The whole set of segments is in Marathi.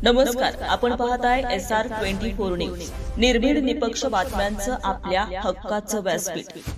नमस्कार, आपण पाहताय SR24 न्यूज, निर्भीड निपक्ष बातम्यांचं आपल्या हक्काचं व्यासपीठ।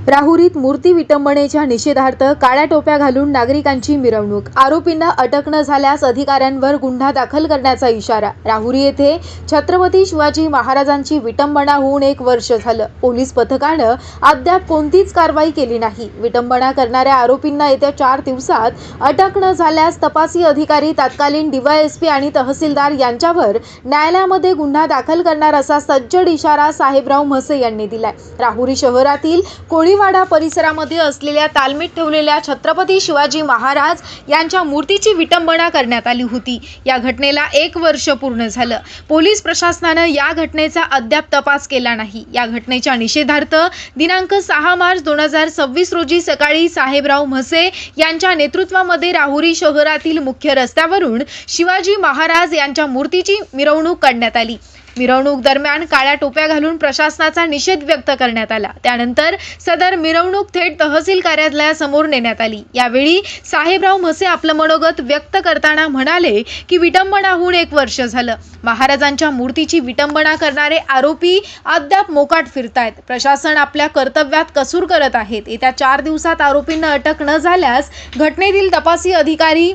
राहुरीत मूर्ती विटंबनेच्या निषेधार्थ काळ्या टोप्या घालून नागरिकांची मिरवणूक। आरोपींना अटक न झाल्यास अधिकाऱ्यांवर गुन्हा दाखल करण्याचा इशारा। राहुरी येथे छत्रपती शिवाजी महाराजांची विटंबना होऊन 1 वर्ष झालं। पोलीस पथकानं अद्याप कोणतीच कारवाई केली नाही। विटंबना करणाऱ्या आरोपींना येत्या 4 दिवसात अटक न झाल्यास तपासी अधिकारी, तत्कालीन DYSP आणि तहसीलदार यांच्यावर न्यायालयामध्ये गुन्हा दाखल करणार असा सज्जड इशारा साहेबराव म्हसे यांनी दिलाय। राहुरी शहरातील कोळीवाडा परिसरामध्ये असलेल्या तालमीत ठेवलेल्या छत्रपती शिवाजी महाराज यांच्या मूर्तीची विटंबना करण्यात आली होती। या घटनेला 1 वर्ष पूर्ण झालं। पोलीस प्रशासनानं या घटनेचा अद्याप तपास केला नाही। या घटनेच्या निषेधार्थ दिनांक 6 मार्च 2026 रोजी सकाळी साहेबराव म्हसे यांच्या नेतृत्वामध्ये राहुरी शहरातील मुख्य रस्त्यावरून शिवाजी महाराज यांच्या मूर्तीची मिरवणूक काढण्यात आली। मिरवणूक दरम्यान काळ्या टोप्या घालून प्रशासनाचा निषेध व्यक्त करण्यात आला। त्यानंतर सदर मिरवणूक थेट तहसील कार्यालयासमोर नेण्यात आली। यावेळी साहेबराव म्हसे आपलं मनोगत व्यक्त करताना म्हणाले की विटंबना होऊन 1 वर्ष झालं। महाराजांच्या मूर्तीची विटंबना करणारे आरोपी अद्याप मोकाट फिरतायत। प्रशासन आपल्या कर्तव्यात कसूर करत आहेत। येत्या 4 दिवसात आरोपींना अटक न झाल्यास घटनेतील तपासी अधिकारी,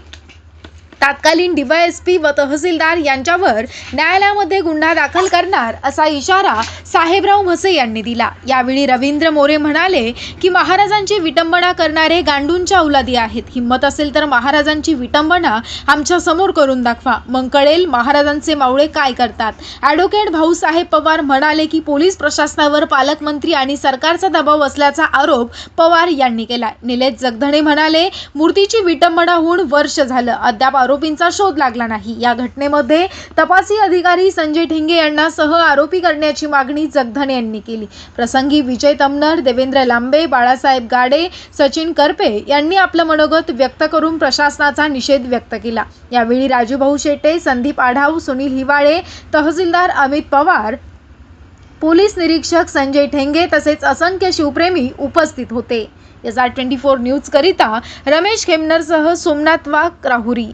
तत्कालीन DYSP व तहसीलदार यांच्यावर न्यायालयामध्ये गुन्हा दाखल करणार असा इशारा साहेबराव म्हसे यांनी दिला। यावेळी रवींद्र मोरे म्हणाले की महाराजांची विटंबना करणारे गांडूंच्या औलादी आहेत। हिम्मत असेल तर महाराजांची विटंबना आमच्या समोर करून दाखवा, मग कळेल महाराजांचे मावळे काय करतात। ॲडव्होकेट भाऊसाहेब पवार म्हणाले की पोलीस प्रशासनावर पालकमंत्री आणि सरकारचा दबाव असल्याचा आरोप पवार यांनी केला। निलेश जगधणे म्हणाले मूर्तीची विटंबना होऊन वर्ष झालं, अद्याप आरोपींचा शोध लागला नाही। या घटनेमध्ये तपासी अधिकारी संजय ठेंगे यांना सह आरोपी करण्याची मागणी जगधने यांनी केली। प्रसंगी विजय तमनर, देवेंद्र लांबे, बाळासाहेब गाडे, सचिन करपे यांनी आपलं मनोगत व्यक्त करून प्रशासनाचा निषेध व्यक्त केला। यावेळी राजूभाऊ शेटे, संदीप आढाव, सुनील हिवाळे, तहसीलदार अमित पवार, पोलीस निरीक्षक संजय ठेंगे तसेच असंख्य शिवप्रेमी उपस्थित होते। SR24 न्यूज करिता रमेश खेमनरसह सोमनाथ वाघ, राहुरी।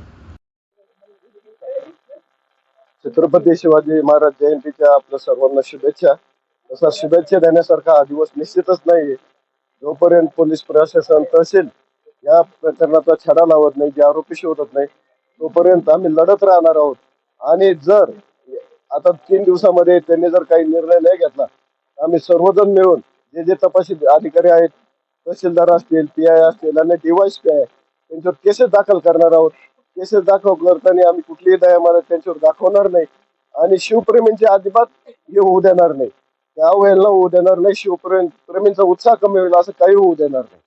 छत्रपती शिवाजी महाराज जयंतीच्या आपल्या सर्वांना शुभेच्छा। तसा शुभेच्छा देण्यासारखा हा दिवस निश्चितच नाहीये। जोपर्यंत पोलीस प्रशासन तहसील या प्रकरणाचा छडा लावत नाही, जे आरोपी शोधत नाही, तोपर्यंत आम्ही लढत राहणार आहोत। आणि जर आता 3 दिवसामध्ये त्यांनी जर काही निर्णय नाही घेतला, आम्ही सर्वजण मिळून जे तपासी अधिकारी आहेत, तहसीलदार असतील, PI असतील आणि DYSP आहे, त्यांच्यावर केसेस दाखल करणार आहोत। केसेस दाखल करताना आम्ही कुठलीही दया मला त्यांच्यावर दाखवणार नाही आणि शिवप्रेमींची अजिबात हे होऊ देणार नाही, त्या अवहेलना होऊ देणार नाही, शिवप्रेमींचा उत्साह कमी होईल असं काही होऊ देणार नाही।